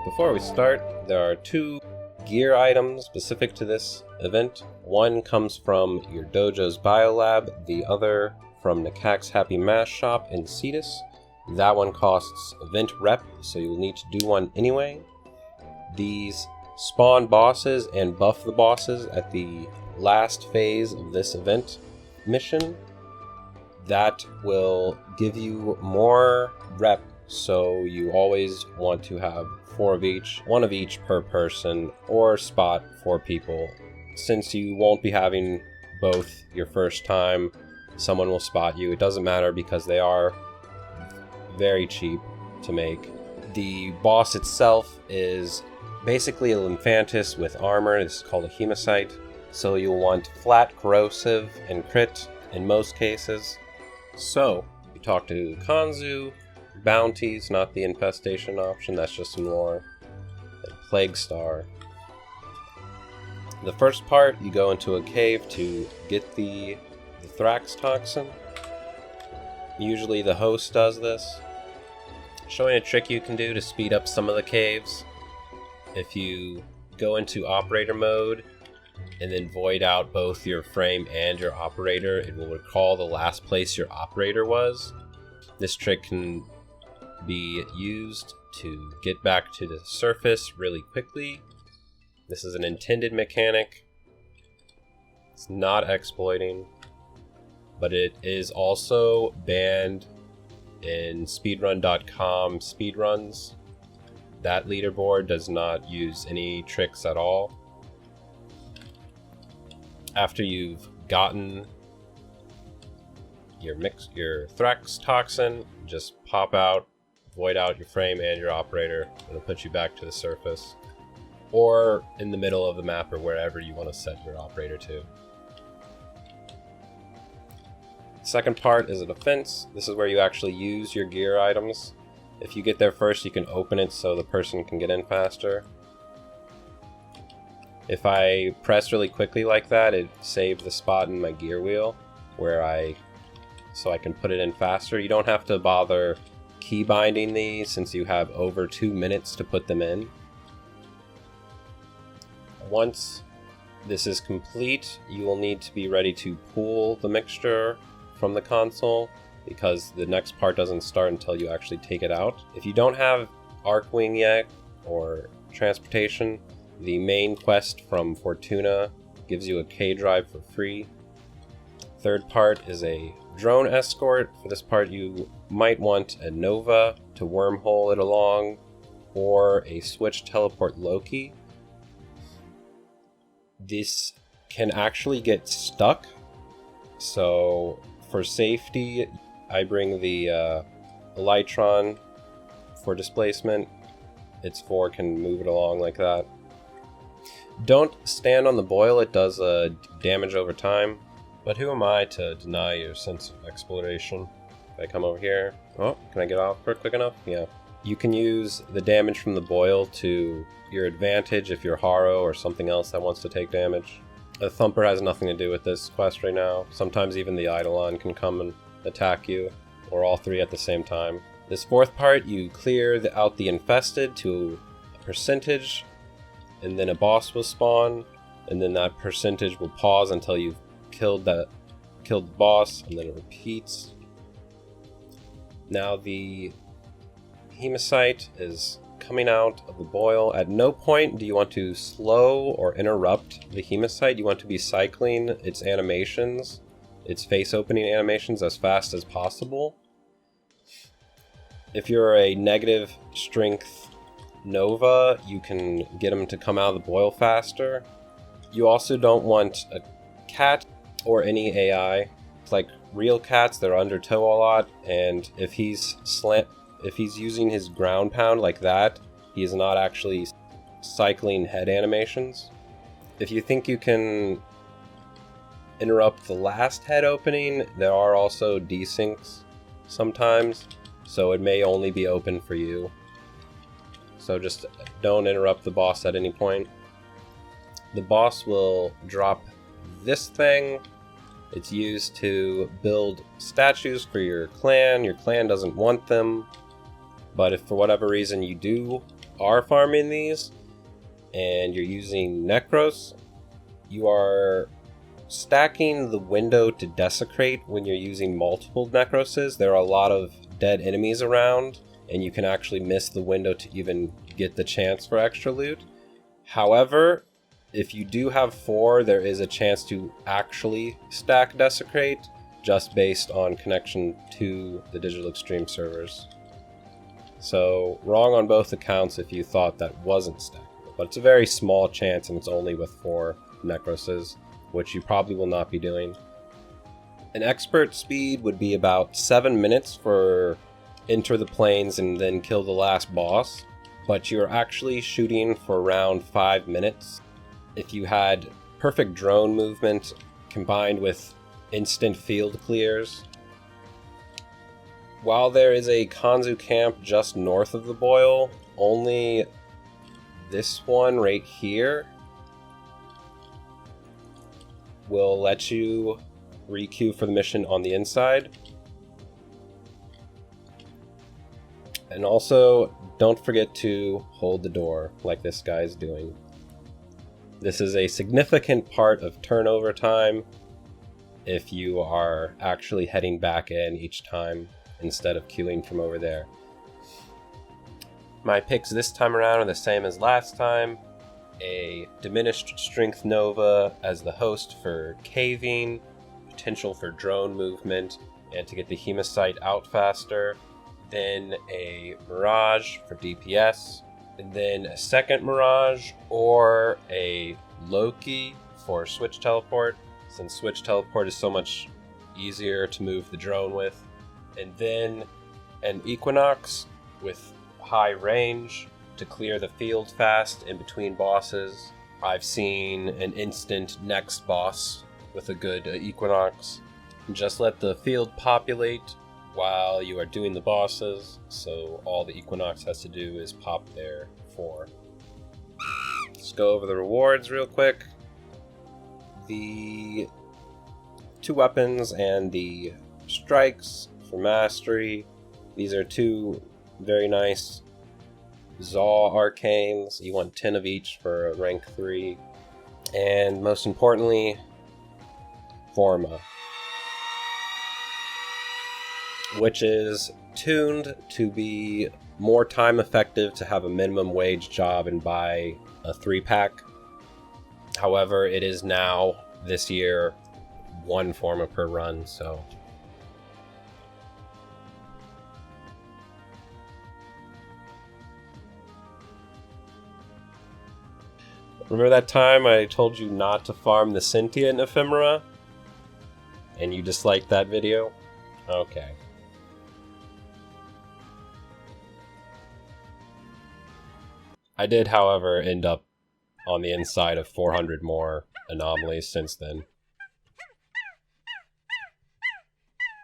Before we start, there are 2 gear items specific to this event. One comes from your dojo's biolab, the other from Nakak's Happy Mash shop in Cetus. That one costs event rep, so you'll need to do one anyway. These spawn bosses and buff the bosses at the last phase of this event mission. That will give you more rep, so you always want to have 4 of each, 1 of each per person, or spot 4 people. Since you won't be having both your first time, someone will spot you. It doesn't matter because they are very cheap to make. The boss itself is basically a lymphantis with armor. This is called a hemocyte. So you'll want flat, corrosive, and crit in most cases. So you talk to Kanzu. Bounties, not the infestation option, that's just some lore. And Plague Star. The first part, you go into a cave to get the Thrax toxin. Usually the host does this. Showing a trick you can do to speed up some of the caves. If you go into operator mode and then void out both your frame and your operator, it will recall the last place your operator was. This trick can be used to get back to the surface really quickly. This is an intended mechanic. It's not exploiting, but it is also banned in speedrun.com speedruns. That leaderboard does not use any tricks at all. After you've gotten your Thrax toxin, just pop out, void out your frame and your operator, and it'll put you back to the surface. Or in the middle of the map or wherever you want to set your operator to. Second part is a defense. This is where you actually use your gear items. If you get there first, you can open it so the person can get in faster. If I press really quickly like that, it saved the spot in my gear wheel so I can put it in faster. You don't have to bother key binding these since you have over 2 minutes to put them in. Once this is complete, you will need to be ready to pull the mixture from the console because the next part doesn't start until you actually take it out. If you don't have Arcwing yet or transportation, the main quest from Fortuna gives you a K-drive for free. Third part is a drone escort. For this part you might want a Nova to wormhole it along, or a switch teleport Loki. This can actually get stuck, so for safety I bring the Elytron for displacement. Its 4 can move it along like that. Don't stand on the boil, it does damage over time. But who am I to deny your sense of exploration? If I come over here... Oh, can I get off quick enough? Yeah. You can use the damage from the boil to your advantage if you're Haro or something else that wants to take damage. The Thumper has nothing to do with this quest right now. Sometimes even the Eidolon can come and attack you, or all 3 at the same time. This fourth part, you clear out the infested to a percentage, and then a boss will spawn, and then that percentage will pause until you've killed the boss, and then it repeats. Now the hemocyte is coming out of the boil. At no point do you want to slow or interrupt the hemocyte. You want to be cycling its animations, its face opening animations, as fast as possible. If you're a negative strength Nova, you can get them to come out of the boil faster. You also don't want a cat or any AI. It's like real cats, they're undertow a lot, and if he's using his ground pound like that, he is not actually cycling head animations. If you think you can interrupt the last head opening, there are also desyncs sometimes, so it may only be open for you. So just don't interrupt the boss at any point. The boss will drop this thing, It's used to build statues for your clan. Your clan doesn't want them, but if for whatever reason you are farming these and you're using Necros, you are stacking the window to desecrate when you're using multiple Necroses. There are a lot of dead enemies around, and you can actually miss the window to even get the chance for extra loot. However, if you do have 4, there is a chance to actually stack desecrate, just based on connection to the Digital Extreme servers. So, wrong on both accounts if you thought that wasn't stackable. But it's a very small chance, and it's only with 4 Necroses, which you probably will not be doing. An expert speed would be about 7 minutes for enter the plains and then kill the last boss, but you're actually shooting for around 5 minutes. If you had perfect drone movement combined with instant field clears. While there is a Kanzu camp just north of the boil, only this one right here will let you re-queue for the mission on the inside. And also, don't forget to hold the door like this guy's doing. This is a significant part of turnover time if you are actually heading back in each time instead of queuing from over there. My picks this time around are the same as last time. A diminished strength nova as the host for caving, potential for drone movement, and to get the hemocyte out faster. Then a mirage for DPS, and then a second mirage or a Loki for switch teleport, since switch teleport is so much easier to move the drone with. And then an equinox with high range to clear the field fast in between bosses. I've seen an instant next boss with a good equinox. Just let the field populate while you are doing the bosses, so all the equinox has to do is pop there for. Let's go over the rewards real quick. The 2 weapons and the strikes for mastery. These are 2 very nice Zaw arcanes. You want 10 of each for rank 3. And most importantly, Forma, which is tuned to be more time effective to have a minimum wage job and buy a 3-pack. However, it is now, this year, 1 Forma per run, so. Remember that time I told you not to farm the sentient ephemera? And you disliked that video? Okay. I did, however, end up on the inside of 400 more anomalies since then.